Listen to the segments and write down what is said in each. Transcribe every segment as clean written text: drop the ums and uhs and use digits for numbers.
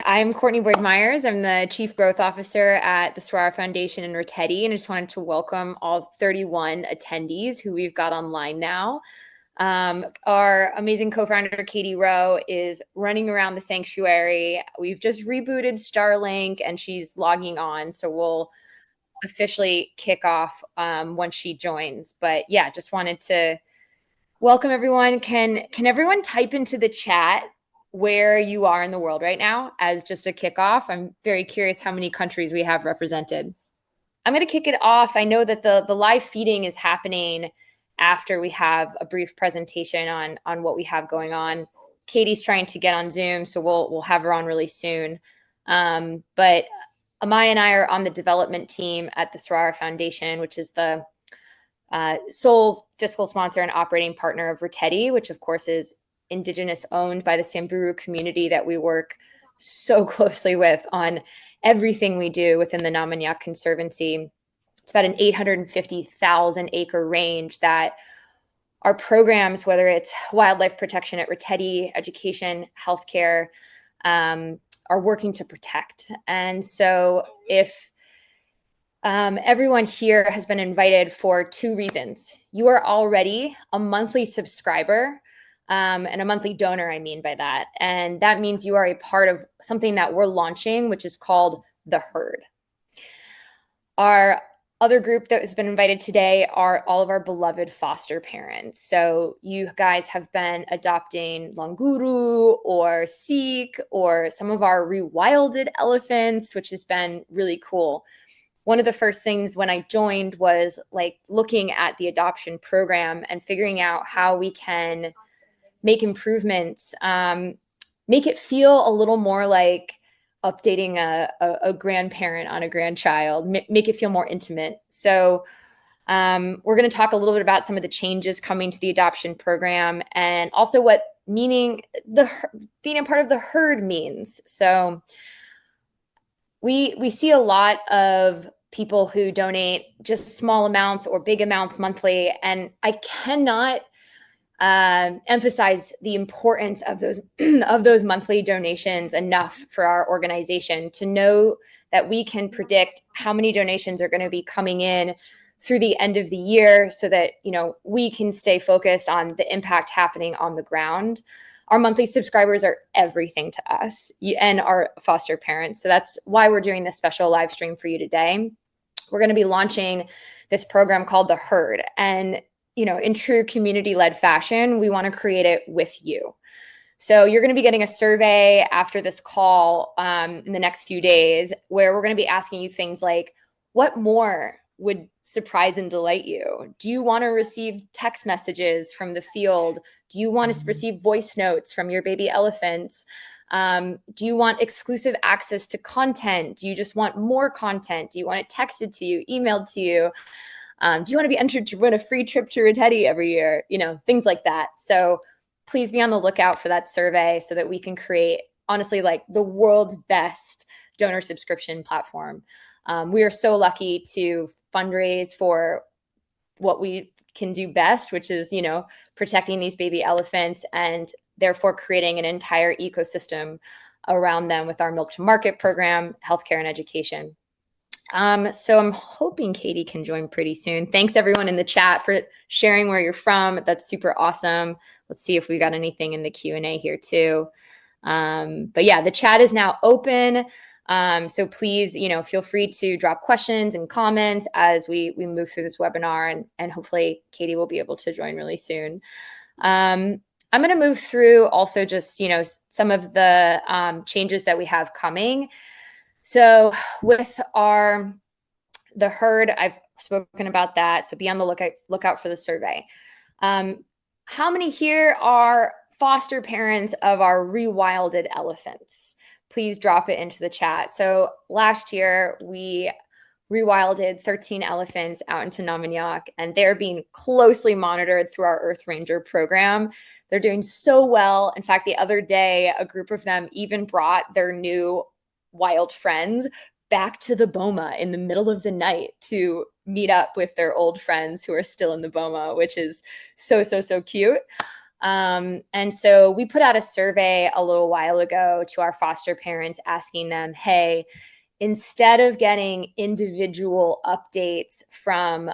I'm Courtney Boyd-Myers. I'm the Chief Growth Officer at the Samburu Foundation in Reteti, and I just wanted to welcome all 31 attendees who we've got online now. Our amazing co-founder, Katie Rowe, is running around the sanctuary. We've just rebooted Starlink, and she's logging on, so we'll officially kick off once she joins. But yeah, just wanted to welcome everyone. Can everyone type into the chat where you are in the world right now as just a kickoff? I'm very curious how many countries we have represented. I'm going to kick it off. I know that the live feeding is happening after we have a brief presentation on what we have going on. Katie's trying to get on Zoom, so we'll have her on really soon. But Amaya and I are on the development team at the Samburu Foundation, which is the sole fiscal sponsor and operating partner of Reteti, which of course is Indigenous owned by the Samburu community that we work so closely with on everything we do within the Namanyak Conservancy. It's about an 850,000 acre range that our programs, whether it's wildlife protection at Reteti, education, healthcare, are working to protect. And so if everyone here has been invited for two reasons. You are already a monthly subscriber and a monthly donor, I mean by that. And that means you are a part of something that we're launching, which is called The Herd. Our other group that has been invited today are all of our beloved foster parents. So you guys have been adopting languru or Sikh or some of our rewilded elephants, which has been really cool. One of the first things when I joined was like looking at the adoption program and figuring out how we can make improvements, make it feel a little more like updating a grandparent on a grandchild, make it feel more intimate. So we're going to talk a little bit about some of the changes coming to the adoption program and also what being a part of the herd means. So we see a lot of people who donate just small amounts or big amounts monthly, and I cannot emphasize the importance of those monthly donations enough for our organization to know that we can predict how many donations are going to be coming in through the end of the year so that, we can stay focused on the impact happening on the ground. Our monthly subscribers are everything to us and our foster parents. So that's why we're doing this special live stream for you today. We're going to be launching this program called The Herd. And in true community-led fashion, we want to create it with you. So you're going to be getting a survey after this call in the next few days where we're going to be asking you things like, what more would surprise and delight you? Do you want to receive text messages from the field? Do you want to receive voice notes from your baby elephants? Do you want exclusive access to content? Do you just want more content? Do you want it texted to you, emailed to you? Do you want to be entered to win a free trip to Reteti every year? Things like that. So please be on the lookout for that survey so that we can create, honestly, like the world's best donor subscription platform. We are so lucky to fundraise for what we can do best, which is, protecting these baby elephants and therefore creating an entire ecosystem around them with our Milk to Market program, healthcare, and education. So I'm hoping Katie can join pretty soon. Thanks everyone in the chat for sharing where you're from. That's super awesome. Let's see if we got anything in the Q&A here too. But yeah, the chat is now open. So please, feel free to drop questions and comments as we move through this webinar, and hopefully Katie will be able to join really soon. I'm going to move through also just, some of the changes that we have coming. So with the herd, I've spoken about that. So be on the lookout for the survey. How many here are foster parents of our rewilded elephants? Please drop it into the chat. So last year we rewilded 13 elephants out into Namanyak, and they're being closely monitored through our Earth Ranger program. They're doing so well. In fact, the other day, a group of them even brought their new wild friends back to the boma in the middle of the night to meet up with their old friends who are still in the boma, which is so, so, so cute. And so we put out a survey a little while ago to our foster parents asking them, hey, instead of getting individual updates from,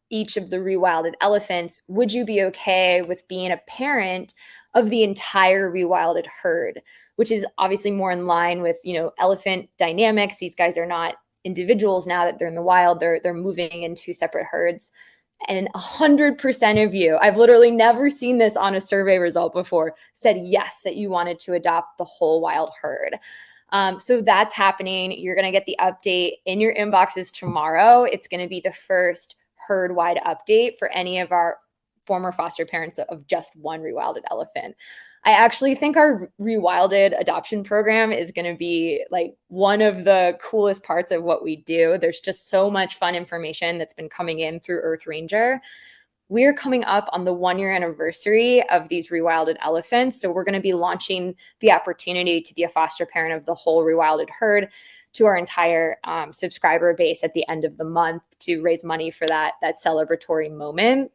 each of the rewilded elephants, would you be okay with being a parent of the entire rewilded herd, which is obviously more in line with, elephant dynamics. These guys are not individuals now that they're in the wild. They're moving in two separate herds. And 100% of you, I've literally never seen this on a survey result before, said yes, that you wanted to adopt the whole wild herd. So that's happening. You're going to get the update in your inboxes tomorrow. It's going to be the first herd-wide update for any of our former foster parents of just one rewilded elephant. I actually think our rewilded adoption program is going to be like one of the coolest parts of what we do. There's just so much fun information that's been coming in through Earth Ranger. We're coming up on the 1-year anniversary of these rewilded elephants. So we're going to be launching the opportunity to be a foster parent of the whole rewilded herd to our entire subscriber base at the end of the month to raise money for that celebratory moment.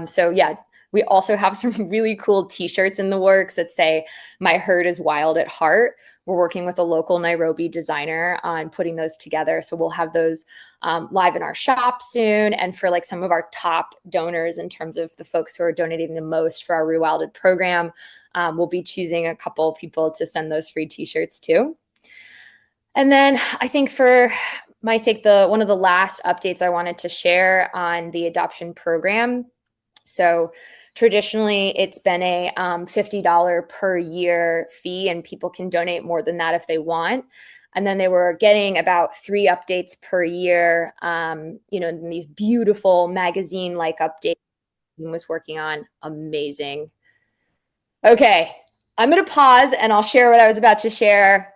So yeah, we also have some really cool t-shirts in the works that say, "My herd is wild at heart." We're working with a local Nairobi designer on putting those together. So we'll have those live in our shop soon. And for like some of our top donors in terms of the folks who are donating the most for our rewilded program, we'll be choosing a couple people to send those free t-shirts to. And then I think for my sake, one of the last updates I wanted to share on the adoption program. So traditionally, it's been a $50 per year fee, and people can donate more than that if they want. And then they were getting about 3 updates per year, in these beautiful magazine-like updates he was working on. Amazing. Okay, I'm going to pause and I'll share what I was about to share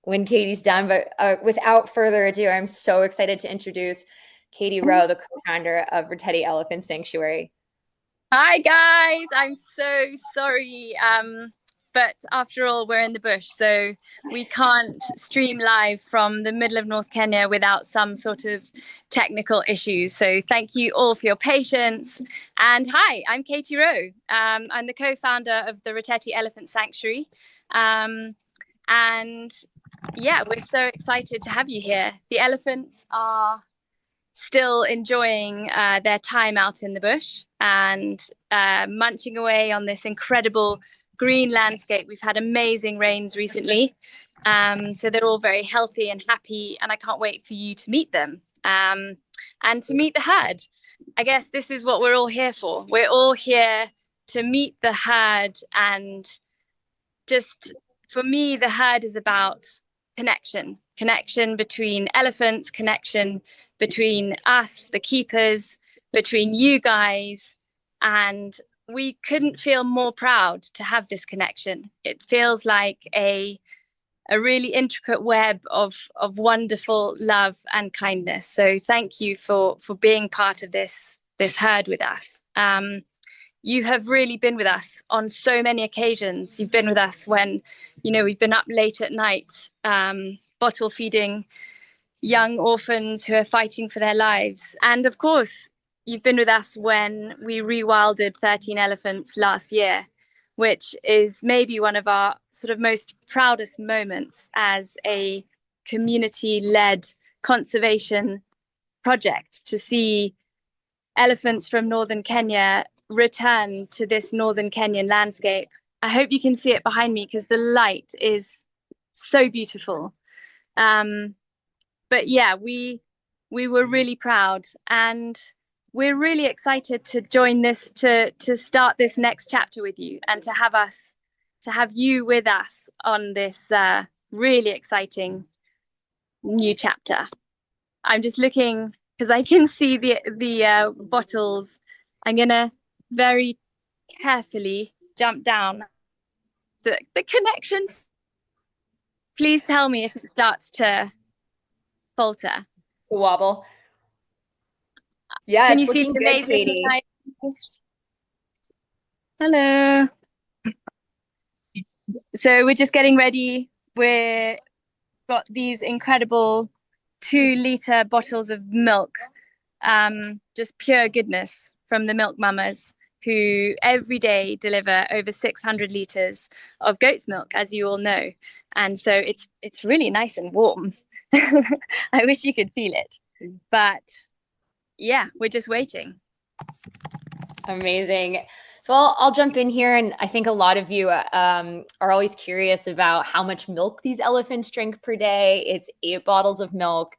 when Katie's done. But without further ado, I'm so excited to introduce Katie Rowe, the co-founder of Reteti Elephant Sanctuary. Hi guys, I'm so sorry, but after all, we're in the bush, so we can't stream live from the middle of North Kenya without some sort of technical issues. So thank you all for your patience. And hi, I'm Katie Rowe. I'm the co-founder of the Reteti Elephant Sanctuary. And yeah, we're so excited to have you here. The elephants are still enjoying their time out in the bush and munching away on this incredible green landscape. We've had amazing rains recently, so they're all very healthy and happy, and I can't wait for you to meet them and to meet the herd. I guess this is what we're all here for. We're all here to meet the herd, and just for me, the herd is about connection between elephants, connection between us, the keepers, between you guys. And we couldn't feel more proud to have this connection. It feels like a really intricate web of wonderful love and kindness. So thank you for being part of this herd with us. You have really been with us on so many occasions. You've been with us when, we've been up late at night, bottle feeding young orphans who are fighting for their lives. And of course, you've been with us when we rewilded 13 elephants last year, which is maybe one of our sort of most proudest moments as a community-led conservation project, to see elephants from northern Kenya return to this northern Kenyan landscape. I hope you can see it behind me because the light is so beautiful. But yeah, we were really proud, and we're really excited to join this, to start this next chapter with you, and to have you with us on this really exciting new chapter. I'm just looking because I can see the bottles. I'm gonna very carefully jump down the connections. Please tell me if it starts to falter. Wobble. Yeah, can it's you see looking the good, amazing Katie. Hello. So we're just getting ready. We've got these incredible 2-liter bottles of milk, just pure goodness from the milk mamas, who every day deliver over 600 liters of goat's milk, as you all know. And so it's really nice and warm. I wish you could feel it. But yeah, we're just waiting. Amazing. So I'll jump in here. And I think a lot of you are always curious about how much milk these elephants drink per day. It's 8 bottles of milk.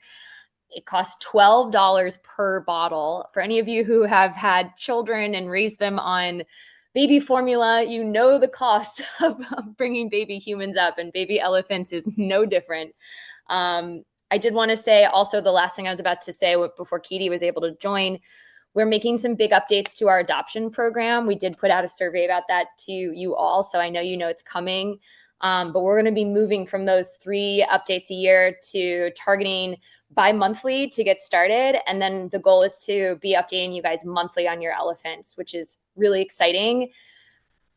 It costs $12 per bottle. For any of you who have had children and raised them on baby formula, you know the cost of bringing baby humans up, and baby elephants is no different. I did want to say also the last thing I was about to say before Katie was able to join, we're making some big updates to our adoption program. We did put out a survey about that to you all, so I know you know it's coming. But we're going to be moving from those 3 updates a year to targeting bi-monthly to get started. And then the goal is to be updating you guys monthly on your elephants, which is really exciting.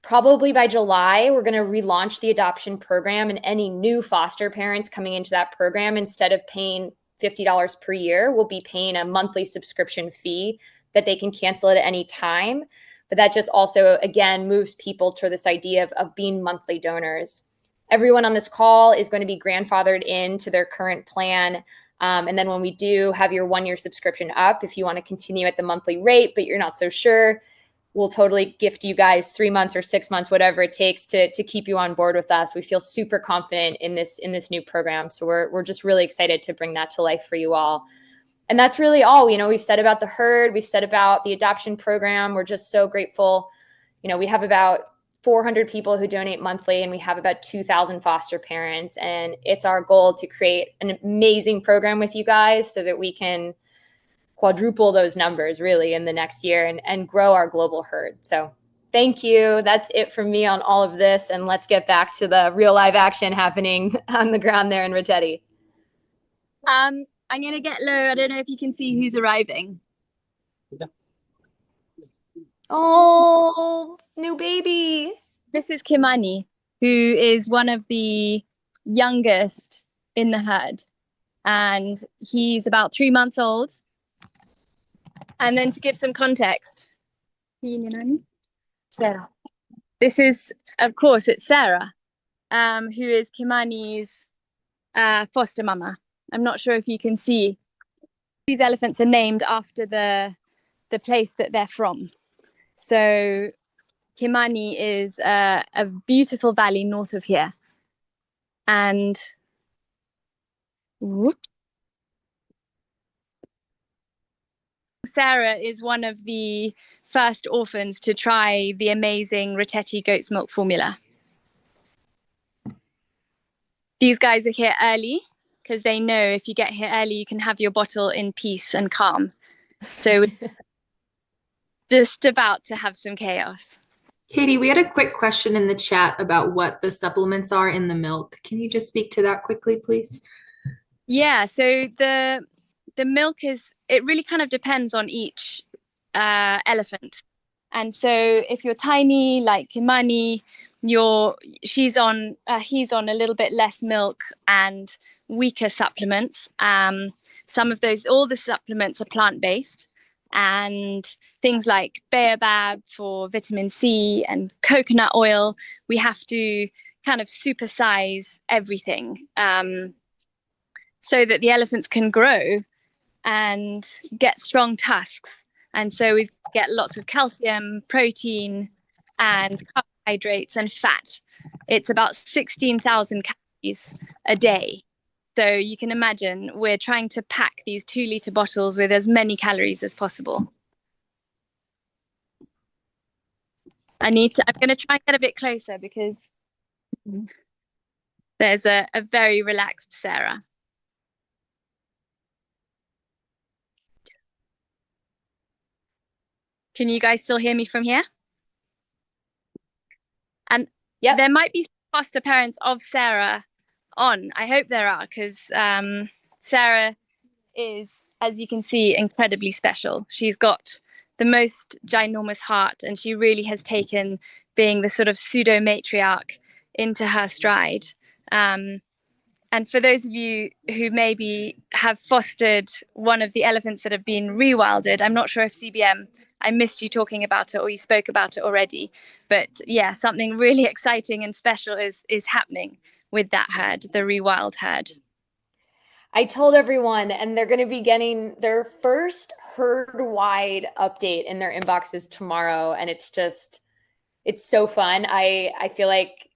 Probably by July, we're going to relaunch the adoption program, and any new foster parents coming into that program, instead of paying $50 per year, will be paying a monthly subscription fee that they can cancel at any time. But that just also, again, moves people to this idea of being monthly donors. Everyone on this call is going to be grandfathered into their current plan. And then when we do have your 1-year subscription up, if you want to continue at the monthly rate, but you're not so sure, we'll totally gift you guys 3 months or 6 months, whatever it takes to keep you on board with us. We feel super confident in this new program. So we're just really excited to bring that to life for you all. And that's really all. We've said about the herd, we've said about the adoption program. We're just so grateful. We have about 400 people who donate monthly, and we have about 2,000 foster parents. And it's our goal to create an amazing program with you guys so that we can quadruple those numbers really in the next year and grow our global herd. So thank you. That's it from me on all of this. And let's get back to the real live action happening on the ground there in Reteti. I'm going to get low. I don't know if you can see who's arriving. Oh, new baby. This is Kimani, who is one of the youngest in the herd. And he's about 3 months old. And then to give some context, Sarah. This is, of course, it's Sarah, who is Kimani's foster mama. I'm not sure if you can see. These elephants are named after the place that they're from. So Kimani is a beautiful valley north of here. And Sarah is one of the first orphans to try the amazing Reteti goat's milk formula. These guys are here early because they know if you get here early, you can have your bottle in peace and calm. So just about to have some chaos. Katie, we had a quick question in the chat about what the supplements are in the milk. Can you just speak to that quickly, please? Yeah, so the milk it really kind of depends on each elephant. And so if you're tiny, like Kimani, he's on a little bit less milk and weaker supplements. Some of those, all the supplements are plant-based, and things like baobab for vitamin C and coconut oil, we have to kind of supersize everything so that the elephants can grow and get strong tusks. And so we get lots of calcium, protein, and carbohydrates and fat. It's about 16,000 calories a day. So you can imagine we're trying to pack these 2-liter bottles with as many calories as possible. I'm going to try and get a bit closer because there's a very relaxed Sarah. Can you guys still hear me from here? And yep. There might be foster parents of Sarah on. I hope there are, because Sarah is, as you can see, incredibly special. She's got the most ginormous heart, and she really has taken being the sort of pseudo matriarch into her stride. And And for those of you who maybe have fostered one of the elephants that have been rewilded, I'm not sure if CBM, I missed you talking about it or you spoke about it already. But yeah, something really exciting and special is happening with that herd, the rewild herd. I told everyone, and they're going to be getting their first herd-wide update in their inboxes tomorrow. And it's so fun. I feel like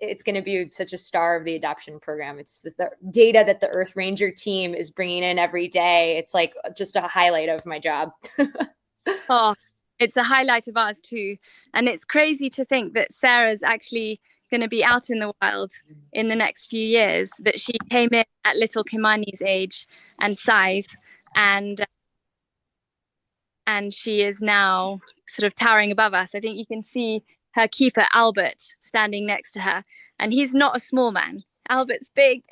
it's going to be such a star of the adoption program. It's the data that the Earth Ranger team is bringing in every day. It's like just a highlight of my job. Oh, it's a highlight of ours too. And it's crazy to think that Sarah's actually going to be out in the wild in the next few years, that she came in at little Kimani's age and size, and she is now sort of towering above us. I think you can see her keeper, Albert, standing next to her, and he's not a small man. Albert's big.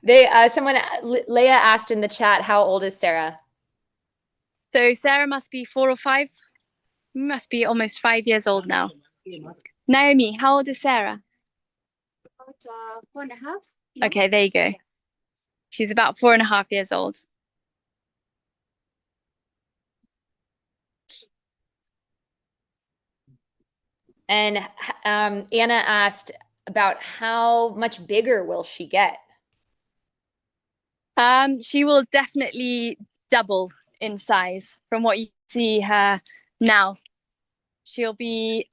Leah asked in the chat, how old is Sarah? So Sarah must be 4 or 5, must be almost 5 years old now. Naomi, how old is Sarah? About 4.5. Okay, there you go. She's about 4.5 years old. And Anna asked about how much bigger will she get? She will definitely double in size from what you see her now. She'll be,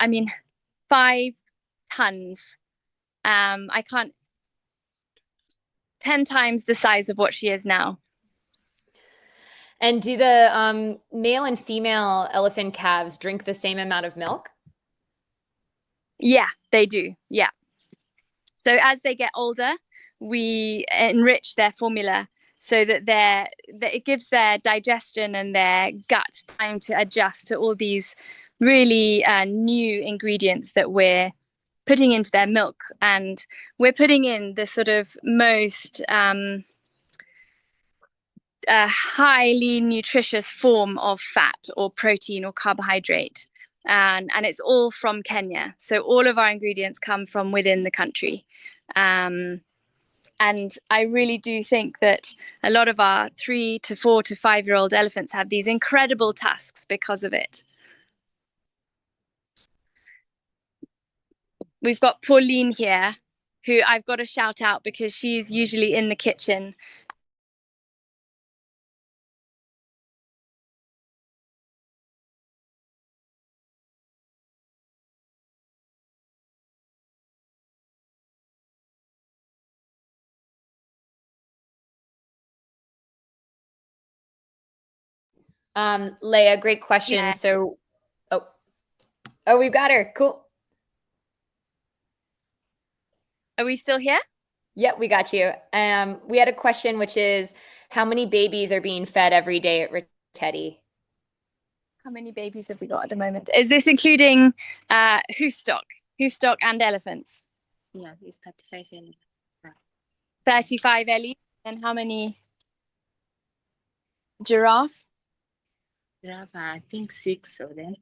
5 tons. 10 times the size of what she is now. And do the male and female elephant calves drink the same amount of milk? Yeah, they do. Yeah. So as they get older, we enrich their formula so that it gives their digestion and their gut time to adjust to all these really new ingredients that we're putting into their milk. And we're putting in the sort of most highly nutritious form of fat or protein or carbohydrate. And it's all from Kenya. So all of our ingredients come from within the country. And I really do think that a lot of our 3 to 4 to 5-year-old elephants have these incredible tusks because of it. We've got Pauline here, who I've got to shout out because she's usually in the kitchen. Leah, great question. Yeah. So, we've got her. Cool. Are we still here? Yep, we got you. We had a question, which is, how many babies are being fed every day at Reteti? How many babies have we got at the moment? Is this including hoofstock and elephants? Yeah, it's 35 elephants. 35 Ellie. And how many giraffe? Giraffe, I think 6 of them.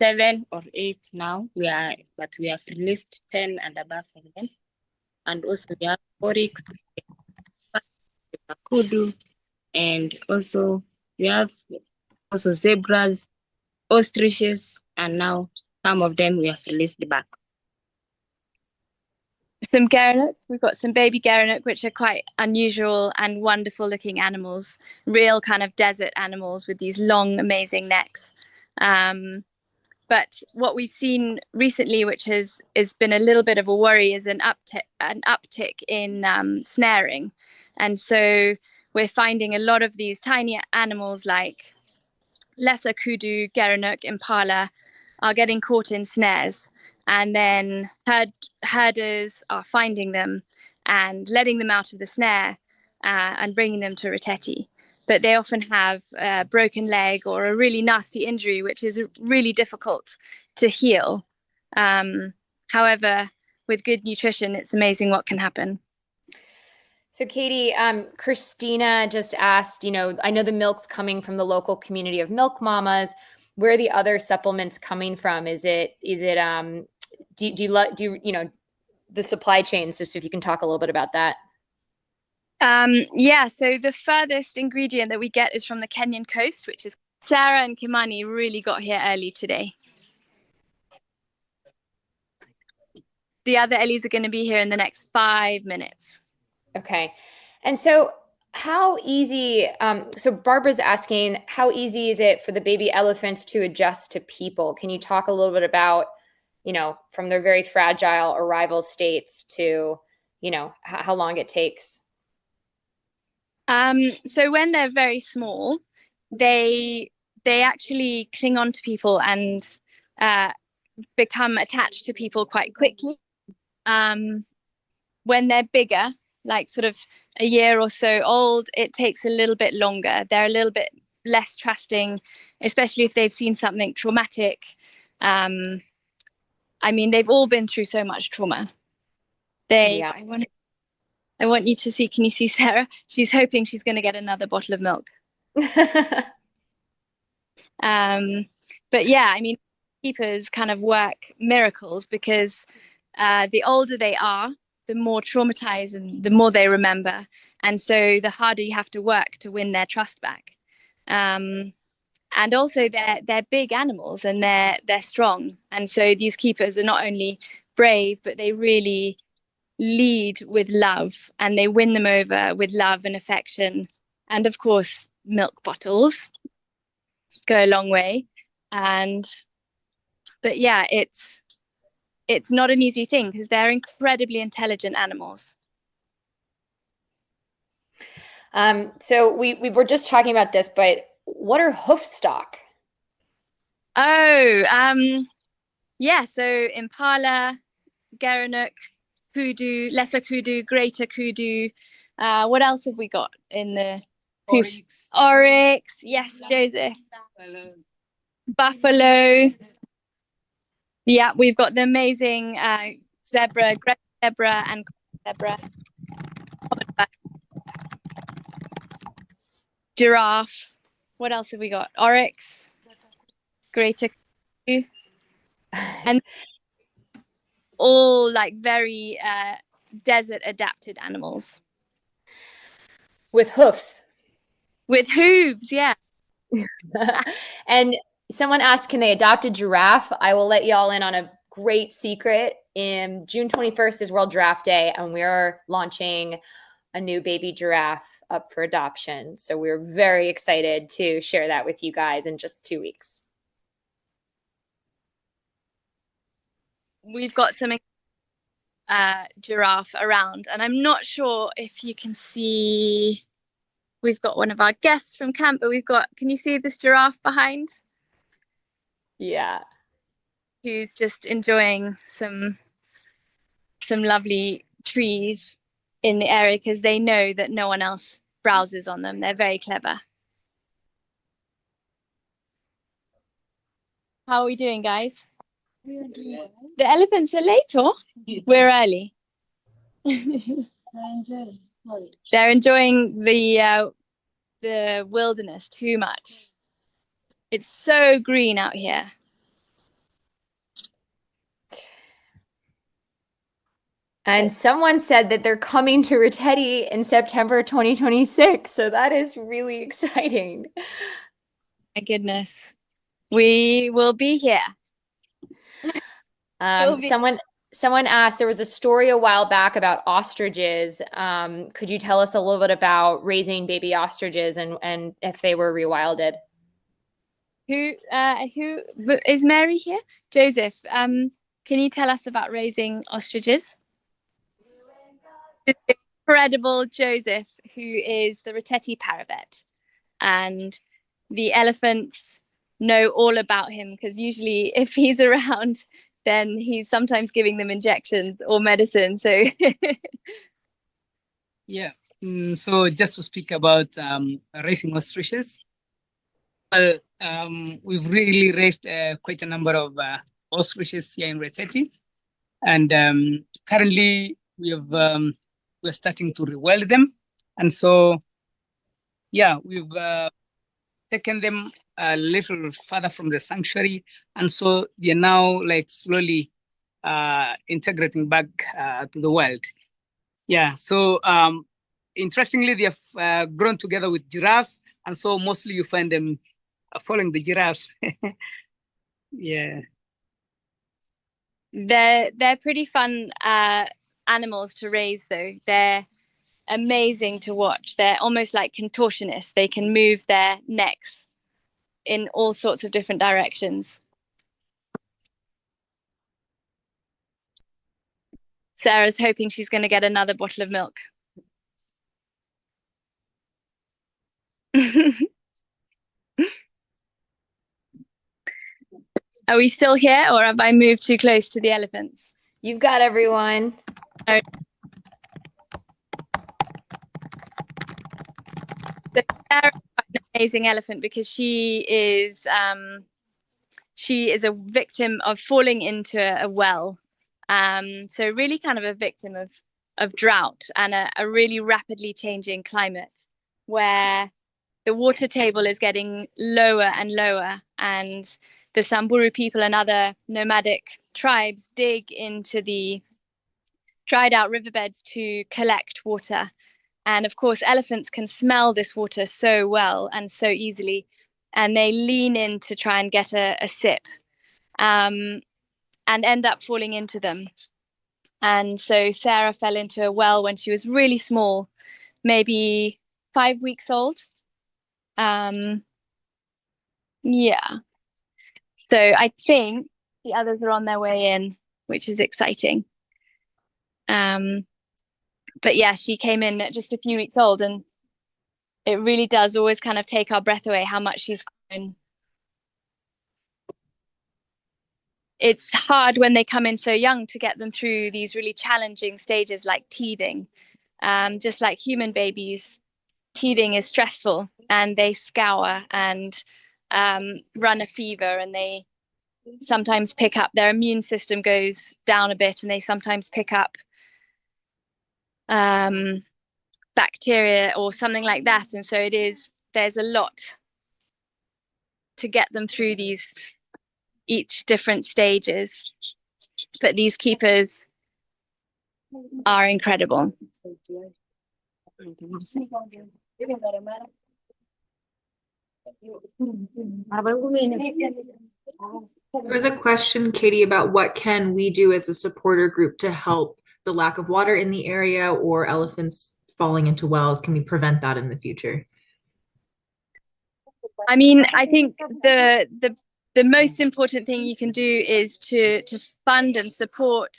7 or 8 now. But we have released 10 and above of them. And also we have oryx, kudu, and also we have also zebras, ostriches, and now some of them we have released back. Some gerenuk. We've got some baby gerenuk, which are quite unusual and wonderful looking animals, real kind of desert animals with these long, amazing necks. But what we've seen recently, which has been a little bit of a worry, is an uptick in snaring. And so we're finding a lot of these tiny animals like lesser kudu, gerenuk, impala are getting caught in snares. And then herders are finding them and letting them out of the snare and bringing them to Reteti. But they often have a broken leg or a really nasty injury, which is really difficult to heal. However, with good nutrition, it's amazing what can happen. So Katie, Christina just asked, I know the milk's coming from the local community of milk mamas. Where are the other supplements coming from? the supply chain. So if you can talk a little bit about that. Yeah, so the furthest ingredient that we get is from the Kenyan coast, which is Sarah and Kimani really got here early today. The other Ellies are going to be here in the next 5 minutes. Okay. And so how easy, so Barbara's asking, how easy is it for the baby elephants to adjust to people? Can you talk a little bit about, you know, from their very fragile arrival states to, you know, how long it takes? So when they're very small, they actually cling on to people and become attached to people quite quickly. When they're bigger, like sort of a year or so old, it takes a little bit longer. They're a little bit less trusting, especially if they've seen something traumatic. I mean, they've all been through so much trauma. Yeah. I want you to see, can you see Sarah? She's hoping she's going to get another bottle of milk. But yeah, I mean, keepers kind of work miracles because the older they are, the more traumatized and the more they remember. And so the harder you have to work to win their trust back. And also they're big animals and they're strong. And so these keepers are not only brave, but they really lead with love and they win them over with love and affection. And of course, milk bottles go a long way. But yeah, it's not an easy thing because they're incredibly intelligent animals. So we were just talking about this, but what are hoof stock? Oh, yeah. So Impala, Gerenuk, Kudu, Lesser Kudu, Greater Kudu. What else have we got in the hoofs? Oryx. Yes, Joseph. Buffalo. Yeah, we've got the amazing zebra, gray zebra, and zebra. Giraffe. What else have we got? Oryx, Greater Kudu, and all like very desert adapted animals. With hoofs. With hooves, yeah. And someone asked, can they adopt a giraffe? I will let y'all in on a great secret. In June 21st is World Giraffe Day, and we're launching a new baby giraffe up for adoption. So we're very excited to share that with you guys in just 2 weeks. We've got some giraffe around, and I'm not sure if you can see. We've got one of our guests from camp, but can you see this giraffe behind? Yeah. Who's just enjoying some lovely trees in the area because they know that no one else browses on them. They're very clever. How are we doing, guys? The elephants are late, or we're early? They're enjoying the wilderness too much. It's so green out here. And someone said that they're coming to Reteti in September 2026. So that is really exciting. My goodness. We will be here. Someone asked, there was a story a while back about ostriches. Could you tell us a little bit about raising baby ostriches and if they were rewilded? Who is Mary here? Joseph, can you tell us about raising ostriches? Incredible Joseph, who is the Reteti paravet, and the elephants know all about him because usually if he's around, then he's sometimes giving them injections or medicine. So yeah. So just to speak about raising ostriches, well, we've really raised quite a number of ostriches here in Reteti, and currently we're starting to rewild them, and so yeah, we've taken them a little further from the sanctuary, and so they're now like slowly integrating back to the wild. Yeah, so interestingly, they have grown together with giraffes, and so mostly you find them following the giraffes. Yeah. They're pretty fun animals to raise, though. They're amazing to watch. They're almost like contortionists. They can move their necks in all sorts of different directions. Sarah's hoping she's going to get another bottle of milk. Are we still here, or have I moved too close to the elephants? You've got everyone. So Sarah's an amazing elephant because she is a victim of falling into a well. So really kind of a victim of drought and a really rapidly changing climate where the water table is getting lower and lower, and the Samburu people and other nomadic tribes dig into the dried out riverbeds to collect water. And of course, elephants can smell this water so well and so easily, and they lean in to try and get a sip, and end up falling into them. And so Sarah fell into a well when she was really small, maybe 5 weeks old. Yeah. So I think the others are on their way in, which is exciting. But yeah, she came in at just a few weeks old, and it really does always kind of take our breath away how much she's grown. It's hard when they come in so young to get them through these really challenging stages like teething. Just like human babies, teething is stressful, and they scour and run a fever, and they sometimes pick up, their immune system goes down a bit, and they sometimes pick up bacteria or something like that. And so there's a lot to get them through each different stages, but these keepers are incredible. There was a question, Katie, about what can we do as a supporter group to help the lack of water in the area or elephants falling into wells. Can we prevent that in the future? I mean, I think the most important thing you can do is to fund and support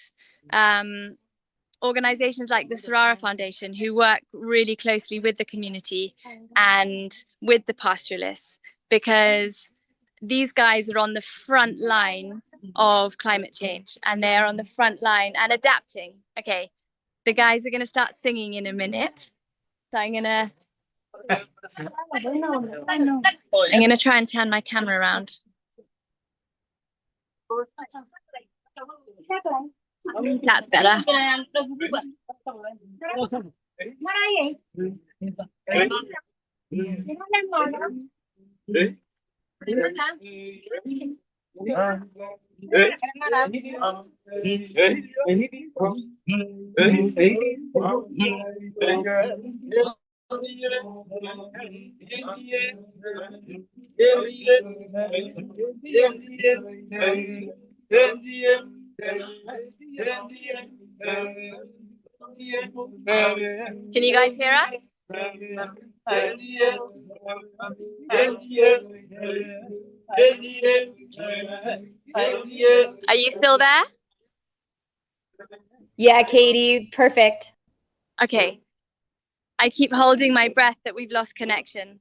organizations like the Sarara Foundation, who work really closely with the community and with the pastoralists, because these guys are on the front line of climate change, and they are on the front line and adapting. Okay, the guys are going to start singing in a minute, so I'm going to try and turn my camera around. That's better. Can you guys hear us? Are you still there? Yeah, Katie, perfect. Okay. I keep holding my breath that we've lost connection.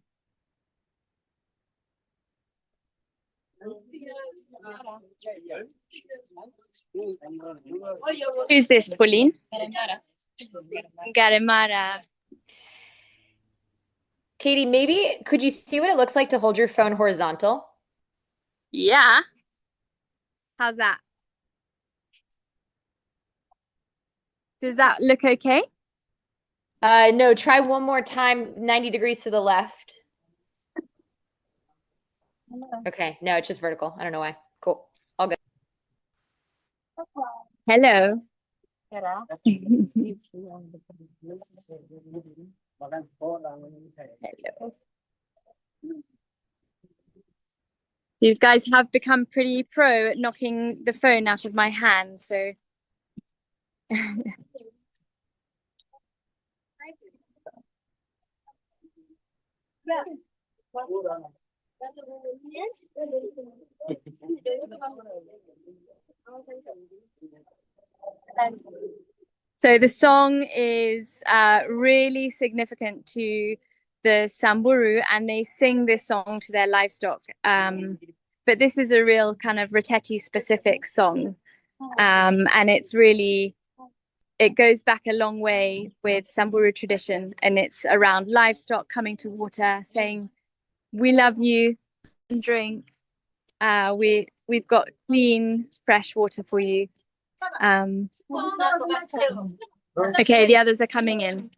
Who's this, Pauline? Garimara. Katie, maybe could you see what it looks like to hold your phone horizontal? Yeah. How's that? Does that look okay? No, try one more time, 90 degrees to the left. Okay, no, it's just vertical. I don't know why. Cool. All good. Hello. Hello. These guys have become pretty pro at knocking the phone out of my hand, so so the song is really significant to the Samburu, and they sing this song to their livestock. But this is a real kind of Reteti specific song, and it's really, it goes back a long way with Samburu tradition, and it's around livestock coming to water, saying, "We love you, and drink. We've got clean, fresh water for you." Okay, the others are coming in.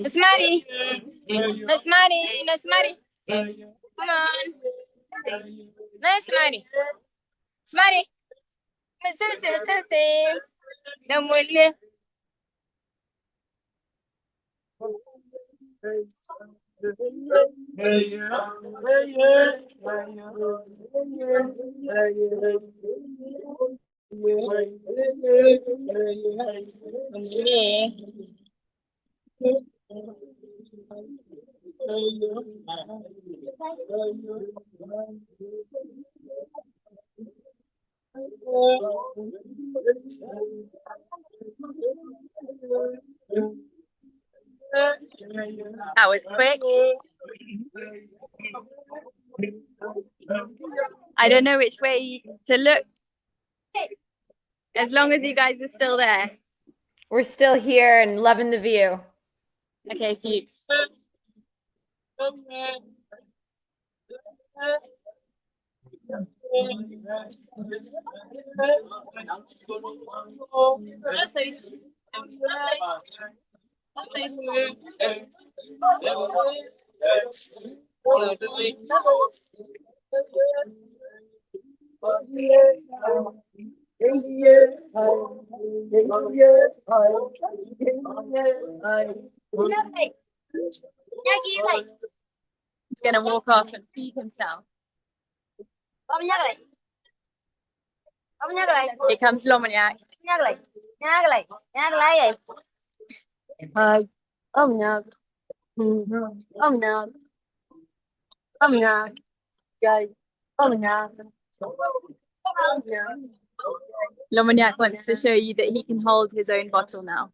Miss Maddie, Miss Maddie, Miss Maddie, come on, Miss Maddie, Miss Maddie, Miss Maddie, no more. That was quick. I don't know which way to look. As long as you guys are still there. We're still here and loving the view. Okay, Fuchs. He's gonna walk off and feed himself. Here comes Lomaniac. Lomaniac wants to show you that he can hold his own bottle now.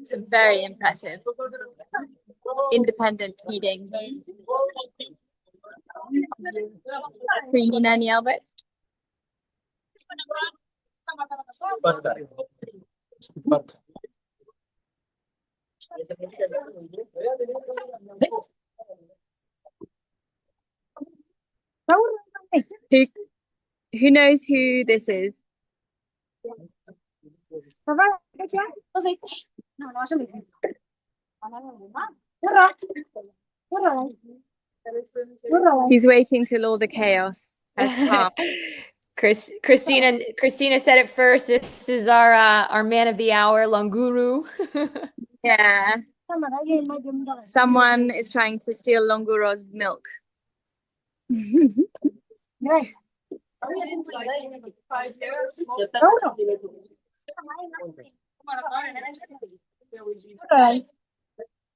Some very impressive independent eating. Creamy Nanny Albert. Who knows who this is? He's waiting till all the chaos has calmed. Christina said it first. This is our man of the hour, Longuru. Yeah. Someone is trying to steal Longuro's milk.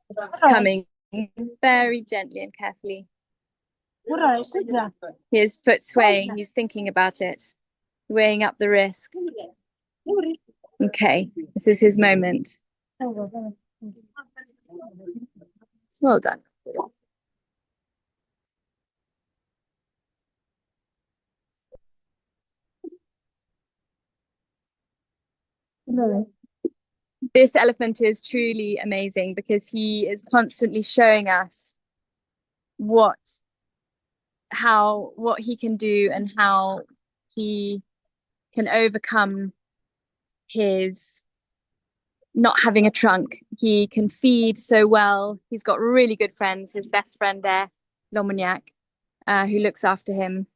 It's coming. very gently and carefully. His foot swaying, he's thinking about it, weighing up the risk. Okay, this is his moment. Well done. This elephant is truly amazing because he is constantly showing us what he can do and how he can overcome his not having a trunk. He can feed so well. He's got really good friends. His best friend there, Lomunyak, who looks after him.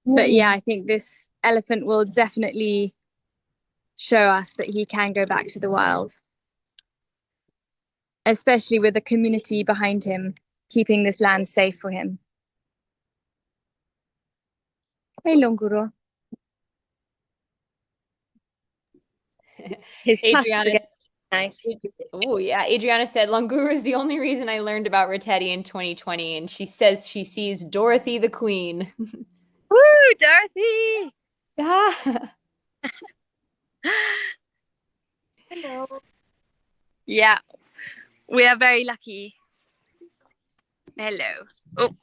But yeah, I think this elephant will definitely show us that he can go back to the wild, especially with the community behind him, keeping this land safe for him. Hey, Longuro. His tusks are getting nice. Oh yeah, Adriana said Languru is the only reason I learned about Reteti in 2020, and she says she sees Dorothy the Queen. Woo, Dorothy! Yeah. Hello. Yeah, we are very lucky. Hello. Oh.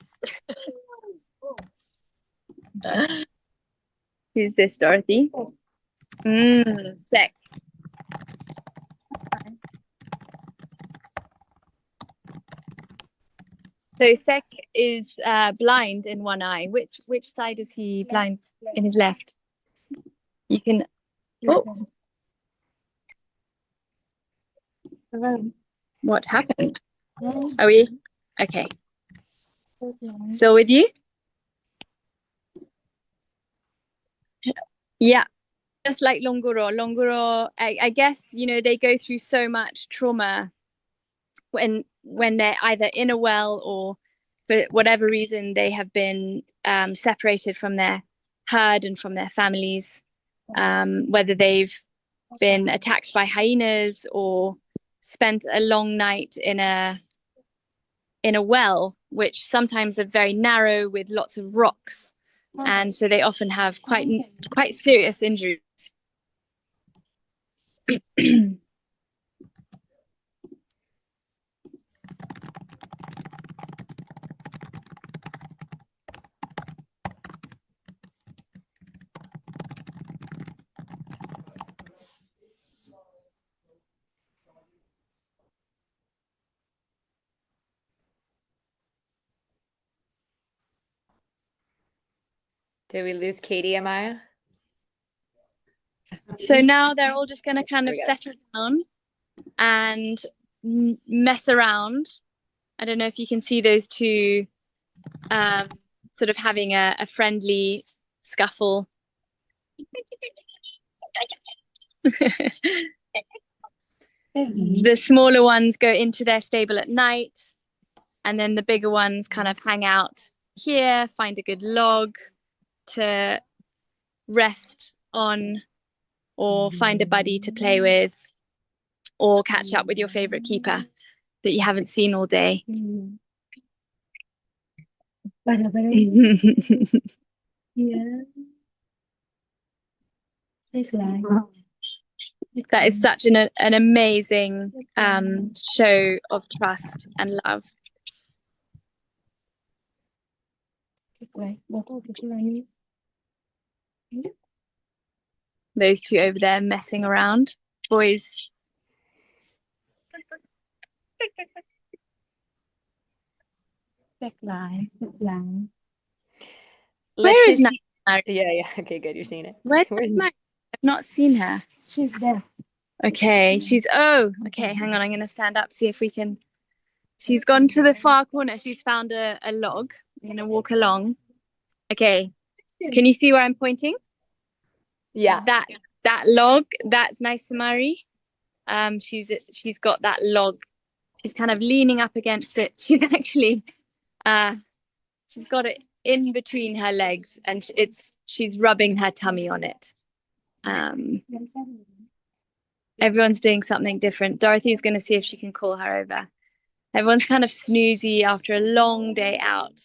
Who's this, Dorothy? Sec. So Sek is blind in one eye. Which side is he blind? In his left. You can. Oh. What happened? Are we okay? Still with you? Yeah. Just like Longuro, I guess, you know, they go through so much trauma when they're either in a well or for whatever reason they have been separated from their herd and from their families, whether they've been attacked by hyenas or spent a long night in a well, which sometimes are very narrow with lots of rocks, and so they often have quite serious injuries. Did we lose Katie, Amaya? So now they're all just going to kind of settle down and mess around. I don't know if you can see those two sort of having a friendly scuffle. The smaller ones go into their stable at night, and then the bigger ones kind of hang out here, find a good log to rest on, or find a buddy to play with, or catch up with your favorite keeper that you haven't seen all day. Yeah. Safe life. That is such an amazing show of trust and love. Those two over there messing around, boys. Where is Mary? Yeah. Okay, good. You're seeing it. Where's Mary? I've not seen her. She's there. Okay, okay, hang on, I'm gonna stand up, see if we can. She's gone to the far corner. She's found a log. I'm gonna walk along. Okay, can you see where I'm pointing? Yeah. That log, that's nice, Samari. She's got that log. She's kind of leaning up against it. She's actually she's got it in between her legs, and she's rubbing her tummy on it. Everyone's doing something different. Dorothy's going to see if she can call her over. Everyone's kind of snoozy after a long day out.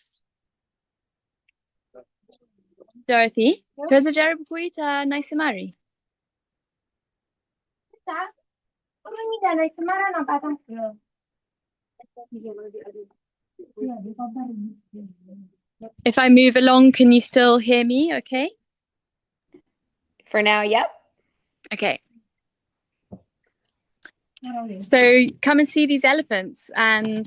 Dorothy, cosa jaribu kuita naisimari? If I move along, can you still hear me okay? For now, yep. Okay. So come and see these elephants, and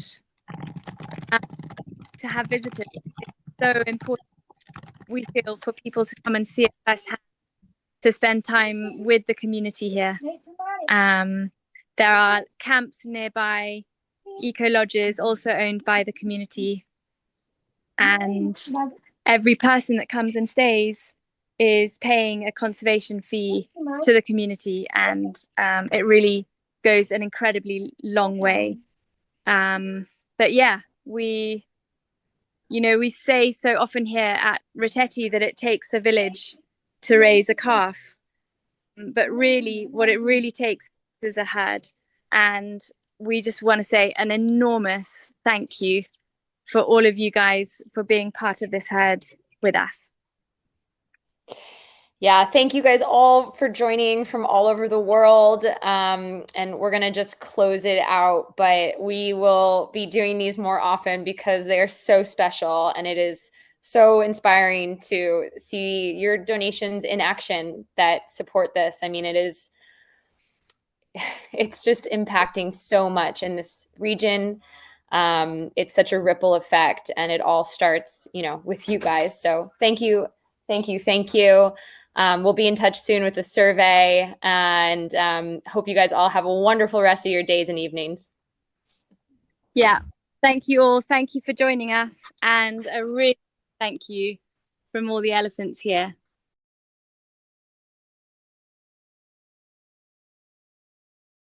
to have visitors. It's so important, we feel, for people to come and see it firsthand, to spend time with the community here. There are camps nearby, eco lodges also owned by the community, and every person that comes and stays is paying a conservation fee to the community, and it really goes an incredibly long way. But yeah, we say so often here at Reteti that it takes a village to raise a calf, but really what it really takes is a herd. And we just want to say an enormous thank you for all of you guys for being part of this herd with us. Yeah, thank you guys all for joining from all over the world. And we're going to just close it out, but we will be doing these more often because they are so special, and it is so inspiring to see your donations in action that support this. I mean, it's just impacting so much in this region. It's such a ripple effect, and it all starts, with you guys. So thank you. Thank you. Thank you. We'll be in touch soon with the survey, and hope you guys all have a wonderful rest of your days and evenings. Yeah. Thank you all. Thank you for joining us. And a really thank you from all the elephants here.